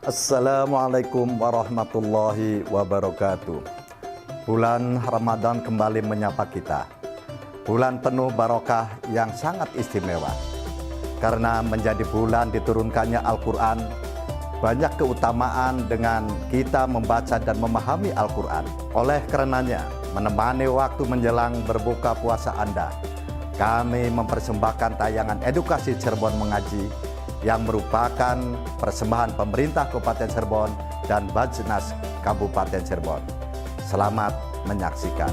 Assalamualaikum warahmatullahi wabarakatuh. Bulan Ramadan kembali menyapa kita. Bulan penuh barokah yang sangat istimewa. Karena menjadi bulan diturunkannya Al-Quran, banyak keutamaan dengan kita membaca dan memahami Al-Quran. Oleh karenanya, menemani waktu menjelang berbuka puasa Anda, kami mempersembahkan tayangan edukasi Cirebon Mengaji yang merupakan persembahan pemerintah Kabupaten Cirebon dan Bajnas Kabupaten Cirebon. Selamat menyaksikan.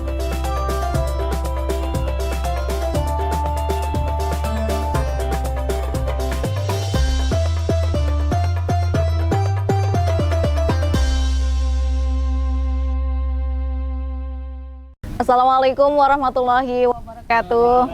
Assalamualaikum warahmatullahi wabarakatuh.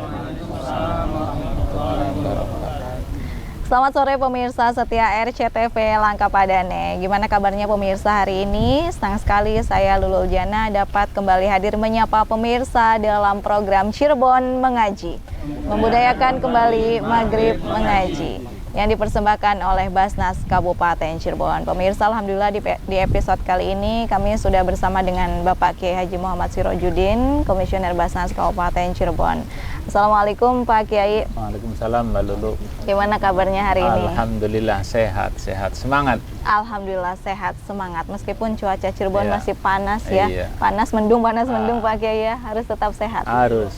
Selamat sore pemirsa setia RCTV Langkapadane. Gimana kabarnya pemirsa hari ini? Senang sekali saya Lulul Jana dapat kembali hadir menyapa pemirsa dalam program Cirebon Mengaji. Membudayakan kembali Maghrib Mengaji yang dipersembahkan oleh Basnas Kabupaten Cirebon. Pemirsa, alhamdulillah di episode kali ini kami sudah bersama dengan Bapak Kiai Haji Muhammad Sirojudin, Komisioner Basnas Kabupaten Cirebon. Assalamualaikum Pak Kiai. Waalaikumsalam Mbak Lulu. Gimana kabarnya hari ini? Alhamdulillah sehat, semangat. Alhamdulillah sehat, semangat. Meskipun cuaca Cirebon Iya. masih panas ya, panas mendung Pak Kiai ya, harus tetap sehat. Harus.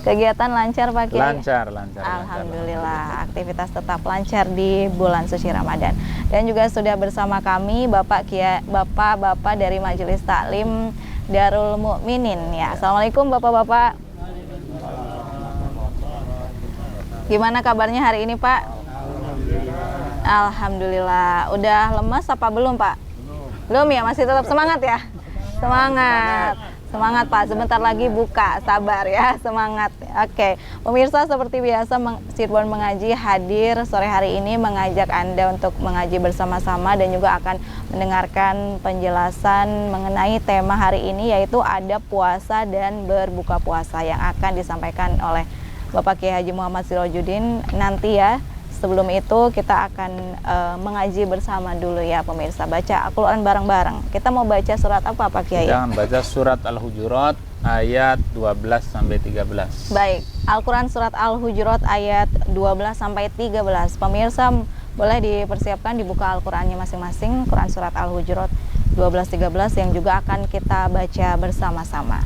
Kegiatan lancar Pak Kiai? Lancar. Alhamdulillah, aktivitas tetap lancar di bulan suci Ramadan. Dan juga sudah bersama kami Bapak dari Majelis Taklim Darul Mukminin ya. Assalamualaikum Bapak-bapak. Gimana kabarnya hari ini Pak? Alhamdulillah. Udah lemas apa belum Pak? Belum ya, masih tetap semangat ya? Semangat Pak, sebentar lagi buka, sabar ya, semangat. Oke, pemirsa seperti biasa Cirebon Mengaji hadir sore hari ini mengajak Anda untuk mengaji bersama-sama dan juga akan mendengarkan penjelasan mengenai tema hari ini, yaitu adab puasa dan berbuka puasa yang akan disampaikan oleh Bapak Kiai Haji Muhammad Sirojudin nanti ya. Sebelum itu kita akan mengaji bersama dulu ya pemirsa, baca Al-Quran bareng-bareng. Kita mau baca surat apa Pak Kiai? Kita baca surat Al-Hujurat ayat 12-13. Baik, Al-Quran surat Al-Hujurat ayat 12-13. Pemirsa boleh dipersiapkan dibuka Al-Qurannya masing-masing, Quran surat Al-Hujurat 12-13 yang juga akan kita baca bersama-sama.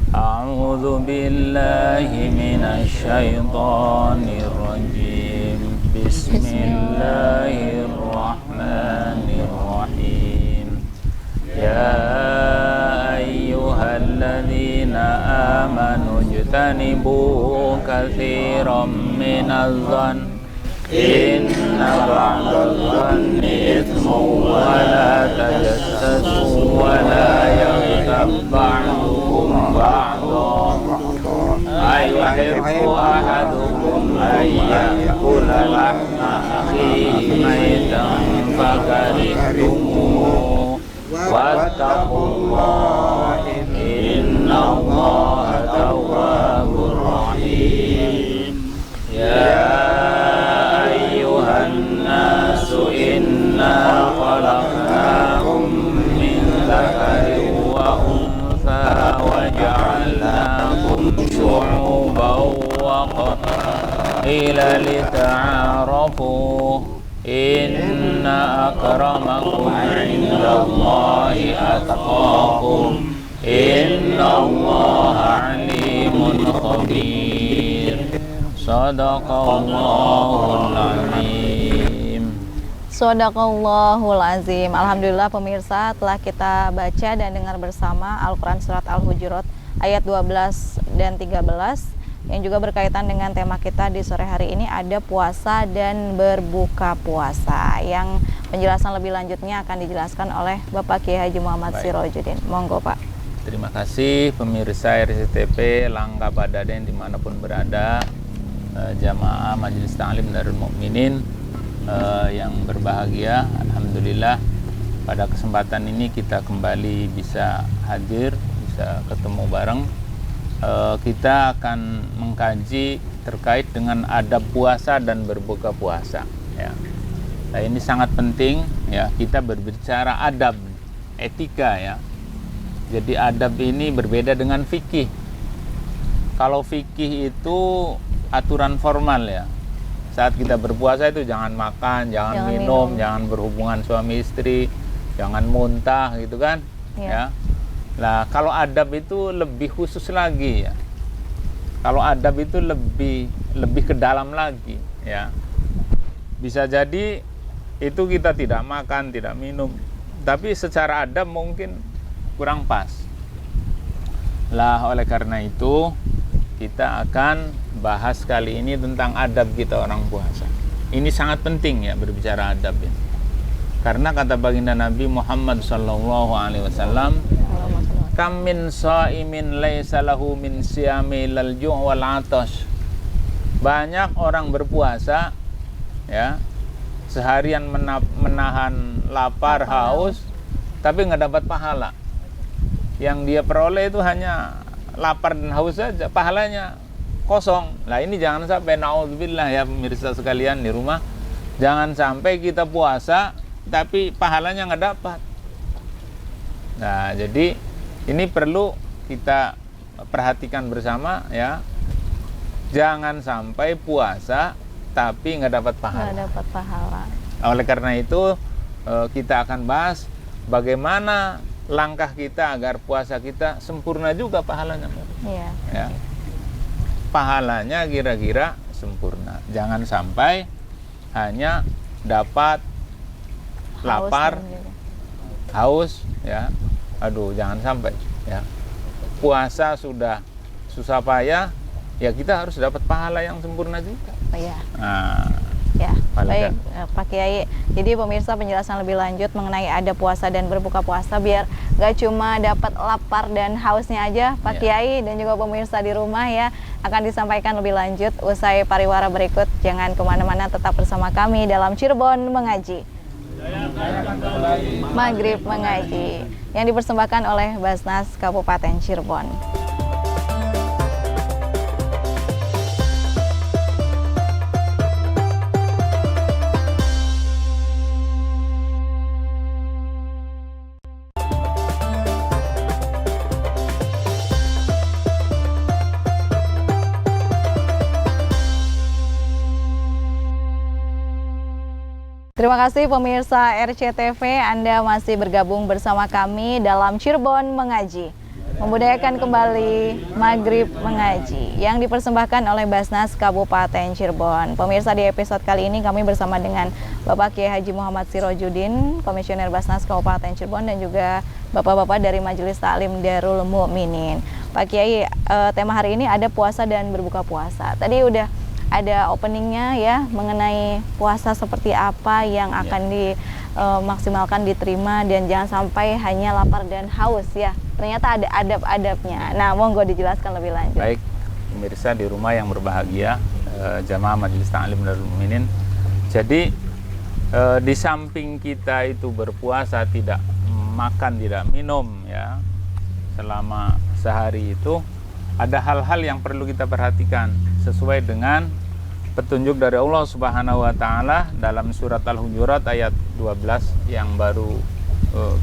A'udzu billahi minasyaitonir rajim. Bismillahirrahmanirrahim. Ya ayyuhalladzina amanu ijtanibu katsiran minadh-dhann inna ba'dadh-dhanni itsmun wa la tajassasu wa la yaghtab ba'dukum ba'dhan ayuhibbu ahadukum an ya'kula lahma akhihi maytan fakarihtumuh wattaqullaha innallaha tawwabur rahim. Ya nasu inna khalaqnakum min dzakarin wa untha wa ja'alnakum syu'uban wa qabaila lita'arafu inna akramakum 'indallahi atqakum innallaha 'alimun khabir. Sadaqallahul azim. Sadaqallahul azim. Alhamdulillah pemirsa, telah kita baca dan dengar bersama Al-Quran surat Al-Hujurat ayat 12 dan 13 yang juga berkaitan dengan tema kita di sore hari ini, ada puasa dan berbuka puasa, yang penjelasan lebih lanjutnya akan dijelaskan oleh Bapak Kiai Haji Muhammad Sirojudin. Monggo Pak. Terima kasih pemirsa RCTV Langkapadane dimanapun berada, jamaah Majelis Taklim Darul Mukminin yang berbahagia. Alhamdulillah pada kesempatan ini kita kembali bisa hadir, bisa ketemu bareng. Kita akan mengkaji terkait dengan adab puasa dan berbuka puasa ya. Nah, ini sangat penting ya, kita berbicara adab, etika ya. Jadi adab ini berbeda dengan fikih. Kalau fikih itu aturan formal ya. Saat kita berpuasa itu jangan makan, jangan minum, jangan berhubungan suami istri, jangan muntah gitu kan. Ya. Nah, kalau adab itu lebih khusus lagi ya. Kalau adab itu lebih ke dalam lagi ya. Bisa jadi itu kita tidak makan, tidak minum, tapi secara adab mungkin kurang pas. Lah, oleh karena itu kita akan bahas kali ini tentang adab kita orang puasa. Ini sangat penting ya berbicara adab ini. Karena kata baginda Nabi Muhammad SAW, kam min shaimin laisa lahu min siyami lal ju' wal 'atash. Banyak orang berpuasa ya, seharian menahan lapar, haus, tapi nggak dapat pahala. Yang dia peroleh itu hanya lapar dan haus saja, pahalanya kosong. Nah, ini jangan sampai, naudzubillah ya pemirsa sekalian di rumah, jangan sampai kita puasa tapi pahalanya nggak dapat. Nah, jadi ini perlu kita perhatikan bersama ya. Jangan sampai puasa tapi nggak dapat pahala. Nggak dapat pahala. Oleh karena itu kita akan bahas bagaimana langkah kita agar puasa kita sempurna juga pahalanya. Iya. Ya. Pahalanya kira-kira sempurna. Jangan sampai hanya dapat lapar, haus ya. Aduh, jangan sampai ya. Puasa sudah susah payah, ya kita harus dapat pahala yang sempurna juga. Oh, iya. Nah, ya, baik kan? Pak Kiai. Jadi pemirsa, penjelasan lebih lanjut mengenai ada puasa dan berbuka puasa biar gak cuma dapat lapar dan hausnya aja, Pak Kiai dan juga pemirsa di rumah ya, akan disampaikan lebih lanjut usai pariwara berikut. Jangan kemana-mana, tetap bersama kami dalam Cirebon Mengaji. Maghrib Mengaji yang dipersembahkan oleh Basnas Kabupaten Cirebon. Terima kasih pemirsa RCTV, Anda masih bergabung bersama kami dalam Cirebon Mengaji. Membudayakan kembali Maghrib Mengaji yang dipersembahkan oleh Basnas Kabupaten Cirebon. Pemirsa, di episode kali ini kami bersama dengan Bapak Kiai Haji Muhammad Sirojudin, Komisioner Basnas Kabupaten Cirebon, dan juga Bapak-Bapak dari Majelis Taklim Darul Mukminin. Pak Kiai, tema hari ini ada puasa dan berbuka puasa. Tadi udah ada openingnya ya mengenai puasa seperti apa yang akan dimaksimalkan, diterima, dan jangan sampai hanya lapar dan haus ya. Ternyata ada adab-adabnya. Nah, monggo dijelaskan lebih lanjut. Baik, pemirsa di rumah yang berbahagia, jamaah Majelis Taklim Darul Mukminin. Jadi di samping kita itu berpuasa, tidak makan, tidak minum ya selama sehari itu, ada hal-hal yang perlu kita perhatikan sesuai dengan petunjuk dari Allah Subhanahu wa taala dalam surat Al-Hujurat ayat 12 yang baru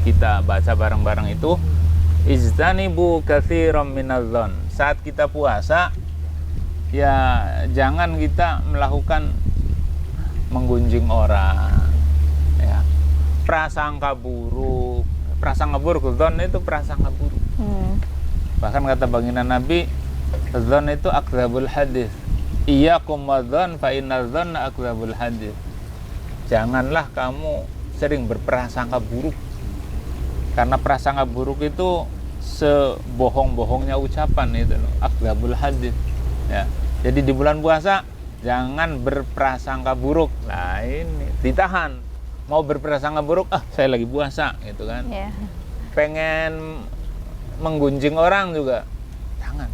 kita baca bareng-bareng itu. Ijtanibu katsiran minadh-dhon. Saat kita puasa ya jangan kita melakukan menggunjing orang ya. Prasangka buruk. Prasangka buruk, dzon itu prasangka buruk. Bahkan kata baginda Nabi, dzon itu akdzabul hadis. Iyyakum wadzon fa innadz dzanna akdzabul hadis. Janganlah kamu sering berprasangka buruk. Karena prasangka buruk itu sebohong-bohongnya ucapan itu loh, akdzabul hadis. Ya. Jadi di bulan puasa jangan berprasangka buruk. Nah, ini ditahan. Mau berprasangka buruk, saya lagi puasa gitu kan. Yeah. Pengen menggunjing orang juga jangan.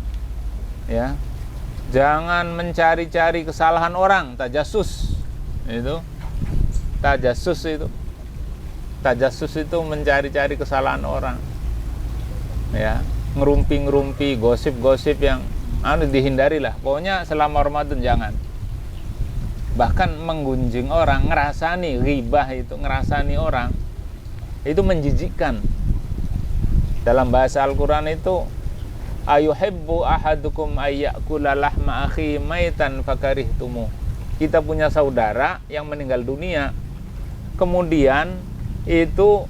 Ya. Jangan mencari-cari kesalahan orang, tajasus. Itu. Tajasus itu mencari-cari kesalahan orang. Ya, ngerumpi-ngerumpi, gosip-gosip yang dihindari lah. Pokoknya selama Ramadan jangan. bahkan menggunjing orang, ngerasani ghibah itu, ngerasani orang itu menjijikkan. Dalam bahasa Al-Quran itu, ayuhibbu ahadukum ayyakula lahma akhi maitan fakarihtumu. Kita punya saudara yang meninggal dunia, kemudian itu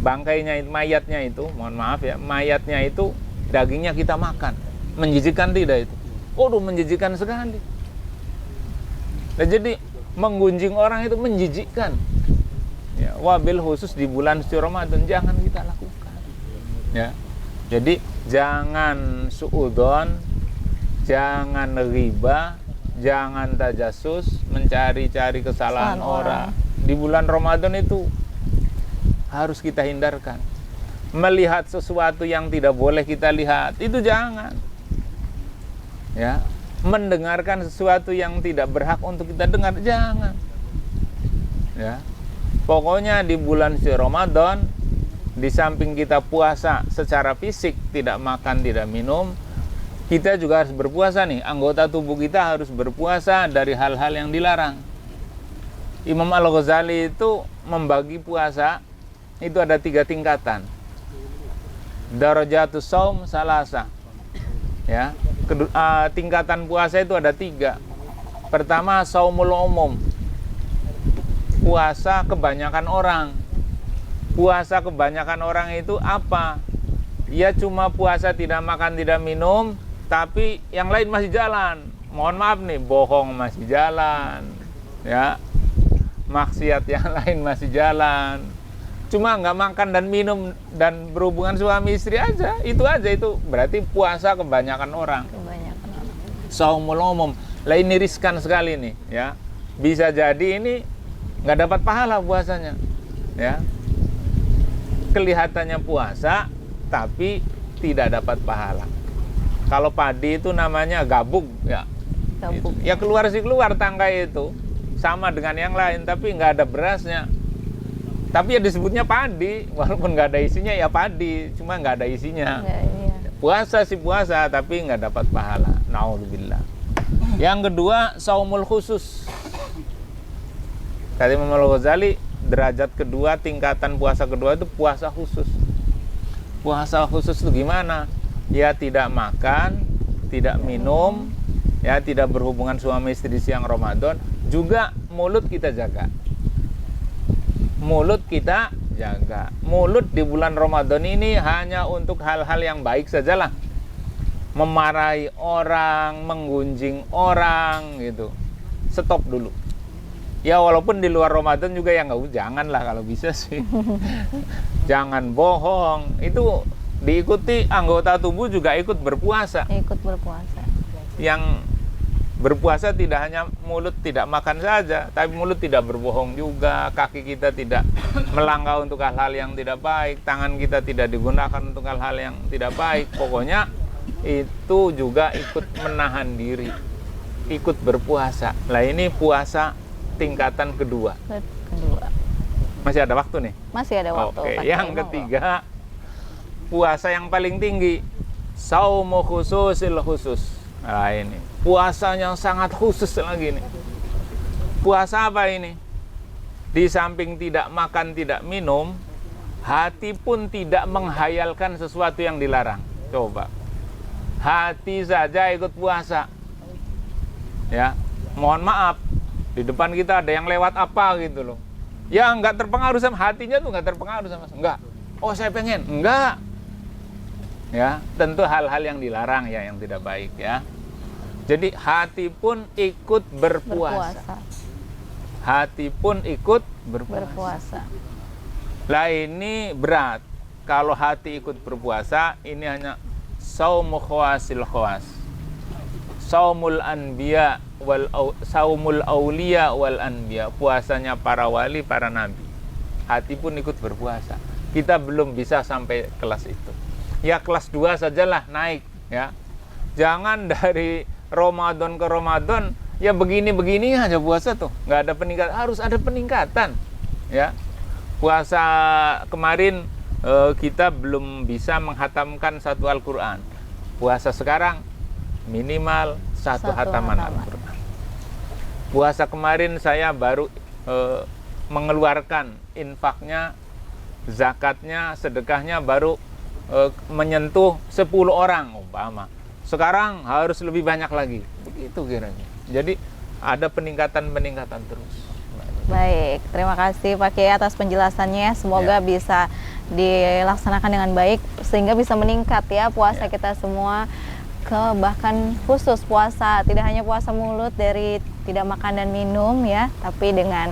bangkainya, mayatnya itu, mohon maaf ya, mayatnya itu dagingnya kita makan. Menjijikkan tidak itu? Waduh, menjijikkan sekali. Nah, jadi menggunjing orang itu menjijikkan. Ya, wabil khusus di bulan suci Ramadan jangan kita lakukan. Ya, jadi jangan suudzon, jangan ghibah, jangan tajasus, mencari-cari kesalahan orang. Di bulan Ramadan itu harus kita hindarkan. Melihat sesuatu yang tidak boleh kita lihat itu jangan. Ya, mendengarkan sesuatu yang tidak berhak untuk kita dengar jangan. Ya, pokoknya di bulan suci Ramadan, di samping kita puasa secara fisik, tidak makan, tidak minum, kita juga harus berpuasa nih. Anggota tubuh kita harus berpuasa dari hal-hal yang dilarang. Imam Al-Ghazali itu membagi puasa itu ada 3 tingkatan. Darajatus shaum salasa. Ya, tingkatan puasa itu ada 3. Pertama, shaumul umum, puasa kebanyakan orang. Puasa kebanyakan orang itu apa? Ya cuma puasa tidak makan tidak minum, tapi yang lain masih jalan. Mohon maaf nih, bohong masih jalan, ya, maksiat yang lain masih jalan. Cuma nggak makan dan minum dan berhubungan suami istri aja, itu berarti puasa kebanyakan orang. Shaumul umum. Lah ini riskan sekali nih, ya. Bisa jadi ini nggak dapat pahala puasanya, ya. Kelihatannya puasa tapi tidak dapat pahala. Kalau padi itu namanya gabug, ya. Gabug. Ya keluar tangkai itu sama dengan yang lain, tapi nggak ada berasnya. Tapi ya disebutnya padi, walaupun nggak ada isinya ya padi, cuma nggak ada isinya. Iya. Puasa sih puasa, tapi nggak dapat pahala. Naudzubillah. Yang kedua, shaumul khusus. Kata Imam Al-Ghazali, derajat kedua, tingkatan puasa kedua itu puasa khusus. Puasa khusus itu gimana? Ya tidak makan, tidak minum, ya tidak berhubungan suami istri siang Ramadan, juga mulut kita jaga. Mulut kita jaga. Mulut di bulan Ramadan ini hanya untuk hal-hal yang baik sajalah. Memarahi orang, menggunjing orang gitu. Stop dulu. Ya walaupun di luar Ramadan juga ya janganlah kalau bisa sih. Jangan bohong. Itu diikuti anggota tubuh juga ikut berpuasa. Ikut berpuasa. Yang berpuasa tidak hanya mulut tidak makan saja, tapi mulut tidak berbohong juga, kaki kita tidak melangkah untuk hal-hal yang tidak baik, tangan kita tidak digunakan untuk hal-hal yang tidak baik. Pokoknya itu juga ikut menahan diri, ikut berpuasa. Lah ini puasa tingkatan kedua. Masih ada waktu nih? Masih ada waktu. Oke. Yang ketiga, puasa yang paling tinggi, shaumu khususil khusus. Nah ini puasanya sangat khusus lagi nih. Puasa apa ini? Di samping tidak makan, tidak minum, hati pun tidak menghayalkan sesuatu yang dilarang. Coba, hati saja ikut puasa. Ya, mohon maaf, di depan kita ada yang lewat apa gitu loh. Ya nggak terpengaruh sama hatinya tuh, nggak terpengaruh sama enggak. Oh saya pengen, enggak. Ya, tentu hal-hal yang dilarang ya, yang tidak baik ya. Jadi hati pun ikut berpuasa. Hati pun ikut berpuasa. Lah ini berat. Kalau hati ikut berpuasa, ini hanya shaumu khawasil khawas. Shaumul anbiya saumul auliya wal anbiya. Puasanya para wali, para nabi. Hati pun ikut berpuasa. Kita belum bisa sampai kelas itu. Ya kelas 2 sajalah naik ya. Jangan dari Ramadan ke Ramadan ya begini-begini aja puasa tuh, nggak ada peningkatan. Harus ada peningkatan ya. Puasa kemarin kita belum bisa menghatamkan 1 Al-Quran. Puasa sekarang minimal 1 hataman Al-Quran. Puasa kemarin saya baru mengeluarkan infaknya, zakatnya, sedekahnya baru menyentuh 10 orang umpama. Sekarang harus lebih banyak lagi. Begitu kiranya. Jadi ada peningkatan terus. Baik, terima kasih Pak Kiai atas penjelasannya. Semoga bisa dilaksanakan dengan baik sehingga bisa meningkat ya puasa kita semua, bahkan khusus puasa tidak hanya puasa mulut dari tidak makan dan minum ya, tapi dengan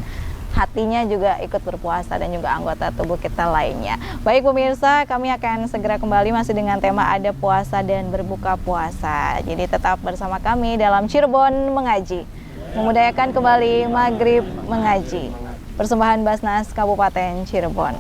hatinya juga ikut berpuasa dan juga anggota tubuh kita lainnya. Baik pemirsa, kami akan segera kembali masih dengan tema adab puasa dan berbuka puasa. Jadi tetap bersama kami dalam Cirebon Mengaji, memudayakan kembali maghrib mengaji. Persembahan Basnas Kabupaten Cirebon.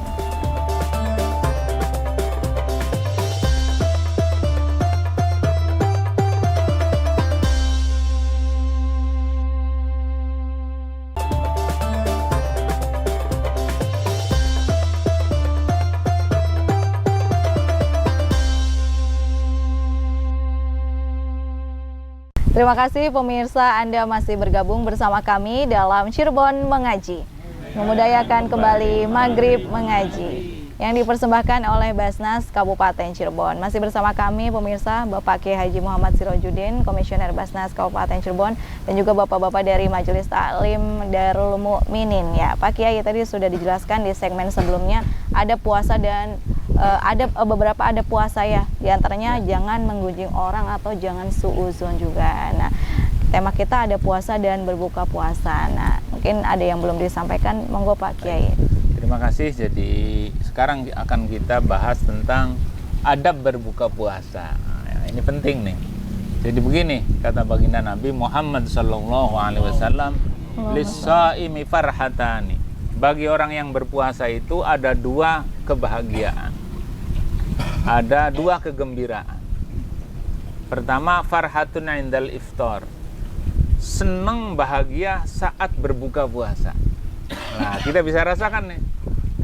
Terima kasih pemirsa, Anda masih bergabung bersama kami dalam Cirebon Mengaji, memudayakan kembali maghrib mengaji yang dipersembahkan oleh Basnas Kabupaten Cirebon. Masih bersama kami pemirsa, Bapak Kiai Haji Muhammad Sirojudin, Komisioner Basnas Kabupaten Cirebon, dan juga bapak-bapak dari Majelis Taklim Darul Mukminin. Ya, Pak Kiai tadi sudah dijelaskan di segmen sebelumnya ada puasa dan ada beberapa ada puasa ya, diantaranya jangan menggunjing orang atau jangan suuzon juga. Nah, tema kita ada puasa dan berbuka puasa. Nah, mungkin ada yang belum disampaikan, monggo Pak Kiai. Terima kasih. Jadi sekarang akan kita bahas tentang adab berbuka puasa. Nah, ini penting nih. Jadi begini kata baginda Nabi Muhammad SAW, lis-shaimi farhatani. Bagi orang yang berpuasa itu ada 2 kebahagiaan. Ada 2 kegembiraan. Pertama, farhatun indal iftar. Senang bahagia saat berbuka puasa. Nah, kita bisa rasakan nih.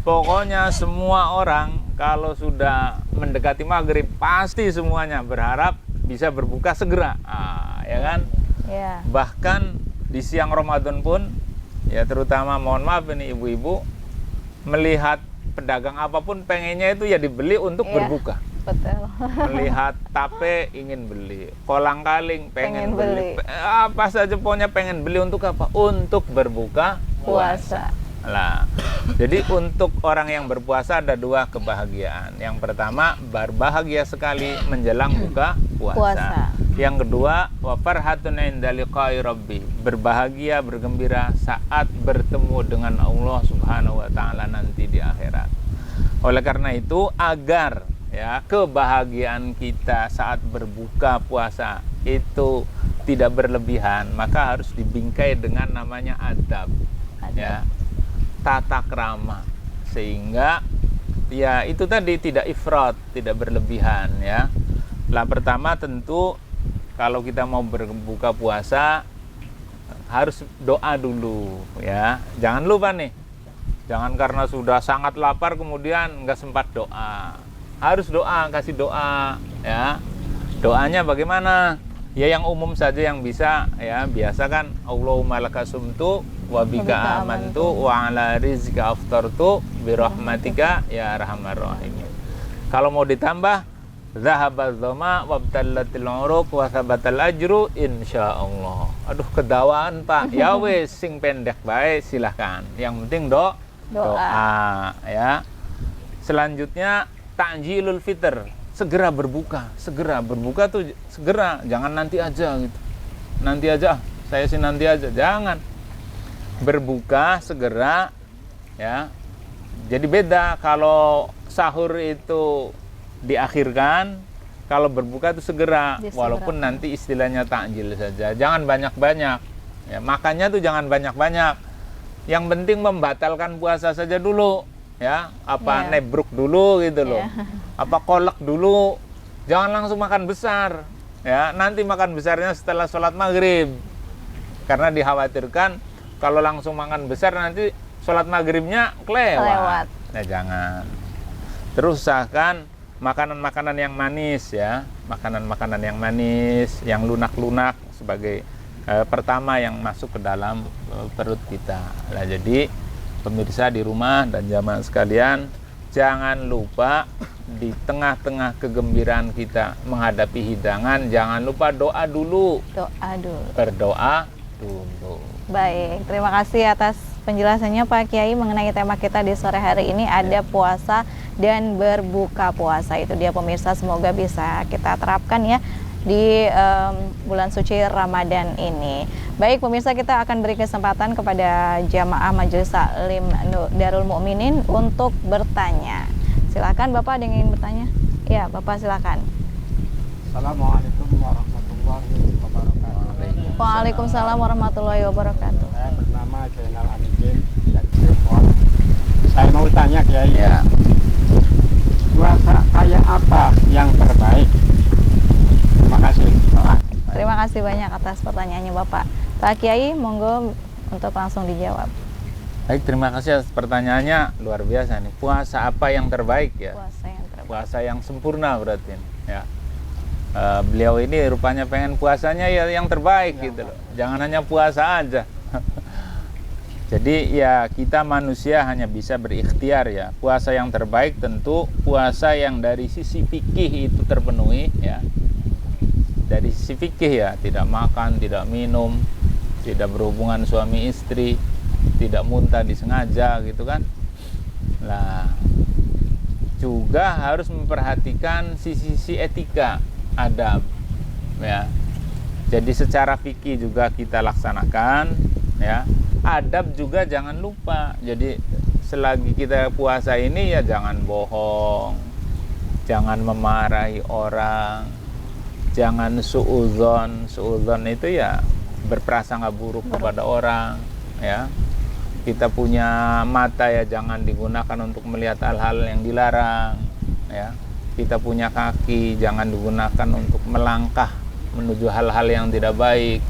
Pokoknya semua orang kalau sudah mendekati maghrib pasti semuanya berharap bisa berbuka segera. Ya kan? Yeah. Bahkan di siang Ramadan pun ya, terutama mohon maaf ini ibu-ibu, melihat pedagang apapun pengennya itu ya dibeli untuk berbuka. Betul. Melihat tape ingin beli, kolang-kaling pengen beli. Apa saja pokoknya pengen beli untuk apa? Untuk berbuka puasa. Lah, jadi untuk orang yang berpuasa ada 2 kebahagiaan. Yang pertama, berbahagia sekali menjelang buka puasa. Yang kedua, wa farhatun inda liqa'i rabbi. Berbahagia, bergembira saat bertemu dengan Allah Subhanahu wa taala nanti di akhirat. Oleh karena itu, agar ya kebahagiaan kita saat berbuka puasa itu tidak berlebihan, maka harus dibingkai dengan namanya adab. Ya, tata krama, sehingga ya itu tadi tidak ifrat, tidak berlebihan ya. Lah, pertama tentu kalau kita mau berbuka puasa harus doa dulu ya. Jangan lupa nih, jangan karena sudah sangat lapar kemudian nggak sempat doa. Harus doa, kasih doa ya. Doanya bagaimana? Ya yang umum saja yang bisa ya. Biasa kan, Allahumma laka sumtu wa bika amantu wa ala rizqika aftartu bi rahmatika ya arhamar rahimin. Kalau mau ditambah, zahabaz dhama wabtallatil uruq wa thabatal ajru insyaallah. Aduh, kedawaan Pak. Ya wes sing pendek baik silahkan. Yang penting doa ya. Selanjutnya ta'jilul fitr. Segera berbuka tuh segera, jangan nanti aja gitu. Nanti aja, saya sih nanti aja. Jangan. Berbuka segera ya. Jadi beda kalau sahur itu diakhirkan, kalau berbuka itu segera, walaupun nanti istilahnya takjil saja. Jangan banyak-banyak. Ya, makannya tuh jangan banyak-banyak. Yang penting membatalkan puasa saja dulu. Ya, nebruk dulu gitu loh. Apa kolak dulu. Jangan langsung makan besar. Ya, nanti makan besarnya setelah sholat maghrib. Karena dikhawatirkan kalau langsung makan besar nanti sholat maghribnya kelewat. Nah, jangan. Terus usahakan makanan-makanan yang manis ya. Makanan-makanan yang manis, yang lunak-lunak sebagai pertama yang masuk ke dalam perut kita. Nah, jadi pemirsa di rumah dan jamaah sekalian, jangan lupa di tengah-tengah kegembiraan kita menghadapi hidangan, jangan lupa doa dulu. Doa dulu. Berdoa dulu. Baik, terima kasih atas penjelasannya Pak Kiai mengenai tema kita di sore hari ini, ada puasa dan berbuka puasa. Itu dia pemirsa, semoga bisa kita terapkan ya di bulan suci Ramadan ini. Baik pemirsa, kita akan beri kesempatan kepada jamaah Majelis Taklim Darul Mukminin untuk bertanya. Silakan Bapak, ada yang ingin bertanya? Ya, Bapak silakan. Assalamualaikum warahmatullahi wabarakatuh. Waalaikumsalam warahmatullahi wabarakatuh. Saya bernama Zainal Anidin dari Cirebon. Saya mau tanya Kiai, Ya. puasa kayak apa yang terbaik? Terima kasih. Terima kasih banyak atas pertanyaannya Bapak. Pak Kiai, monggo untuk langsung dijawab. Baik, terima kasih atas pertanyaannya, luar biasa nih. Puasa apa yang terbaik ya? Puasa yang terbaik. Puasa yang sempurna berarti ya. Beliau ini rupanya pengen puasanya ya yang terbaik gitu loh. Jangan hanya puasa aja. Jadi ya kita manusia hanya bisa berikhtiar ya. Puasa yang terbaik tentu puasa yang dari sisi fikih itu terpenuhi ya. Dari sisi fikih ya, tidak makan, tidak minum, tidak berhubungan suami istri, tidak muntah disengaja gitu kan. Nah, juga harus memperhatikan sisi-sisi etika, adab ya. Jadi secara fikih juga kita laksanakan ya. Adab juga jangan lupa. Jadi selagi kita puasa ini ya jangan bohong, jangan memarahi orang, jangan suudzon. Suudzon itu ya berprasangka buruk kepada orang ya. Kita punya mata ya jangan digunakan untuk melihat hal-hal yang dilarang ya. Kita punya kaki jangan digunakan untuk melangkah menuju hal-hal yang tidak baik.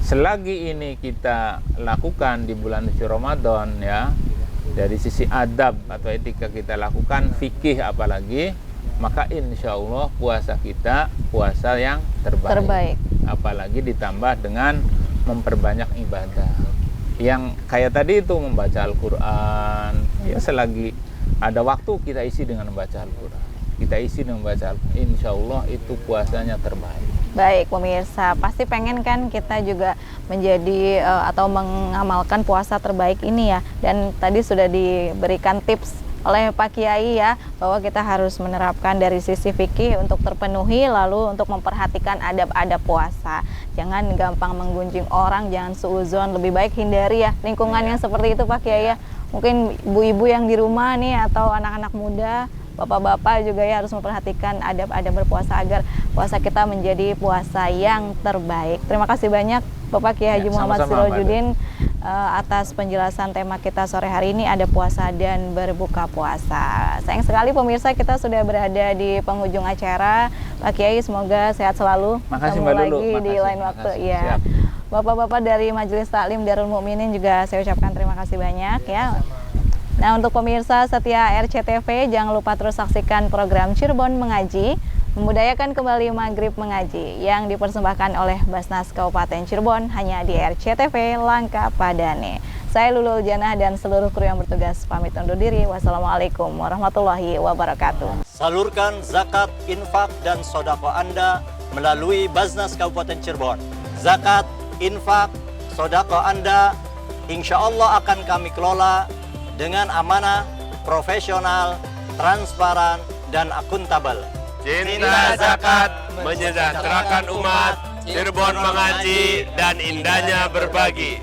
Selagi ini kita lakukan di bulan suci Ramadan ya, dari sisi adab atau etika kita lakukan, fikih apalagi, maka insya Allah puasa kita puasa yang terbaik. Apalagi ditambah dengan memperbanyak ibadah yang kayak tadi itu, membaca Al-Quran ya, selagi ada waktu kita isi dengan membaca Al-Quran, kita isi dengan membaca Al-Quran, insya Allah itu puasanya terbaik. Baik pemirsa, pasti pengen kan kita juga menjadi atau mengamalkan puasa terbaik ini ya. Dan tadi sudah diberikan tips oleh Pak Kiai ya, bahwa kita harus menerapkan dari sisi fikih untuk terpenuhi, lalu untuk memperhatikan adab-adab puasa. Jangan gampang menggunjing orang, jangan suudzon, lebih baik hindari ya lingkungan yang seperti itu Pak Kiai ya. Mungkin ibu-ibu yang di rumah nih atau anak-anak muda, bapak-bapak juga ya harus memperhatikan adab-adab berpuasa agar puasa kita menjadi puasa yang terbaik. Terima kasih banyak Bapak Kiai Haji Muhammad Sirajuddin atas penjelasan tema kita sore hari ini, ada puasa dan berbuka puasa. Sayang sekali pemirsa, kita sudah berada di penghujung acara. Pak Kiai semoga sehat selalu. Makasih Ketemu Mbak Lulu. lagi di lain waktu ya. Siap. Bapak-bapak dari Majelis Taklim Darul Mukminin juga saya ucapkan terima kasih banyak ya. Nah, untuk pemirsa setia RCTV, jangan lupa terus saksikan program Cirebon Mengaji, membudayakan kembali Maghrib Mengaji yang dipersembahkan oleh Basnas Kabupaten Cirebon hanya di RCTV Langka Padane. Saya Lulul Janah dan seluruh kru yang bertugas pamit undur diri. Wassalamualaikum warahmatullahi wabarakatuh. Salurkan zakat, infak, dan sodako Anda melalui Basnas Kabupaten Cirebon. Zakat, infak, sodako Anda insya Allah akan kami kelola dengan amanah, profesional, transparan, dan akuntabel. Cinta zakat menyejahterakan umat, Cirebon mengaji, dan indahnya berbagi.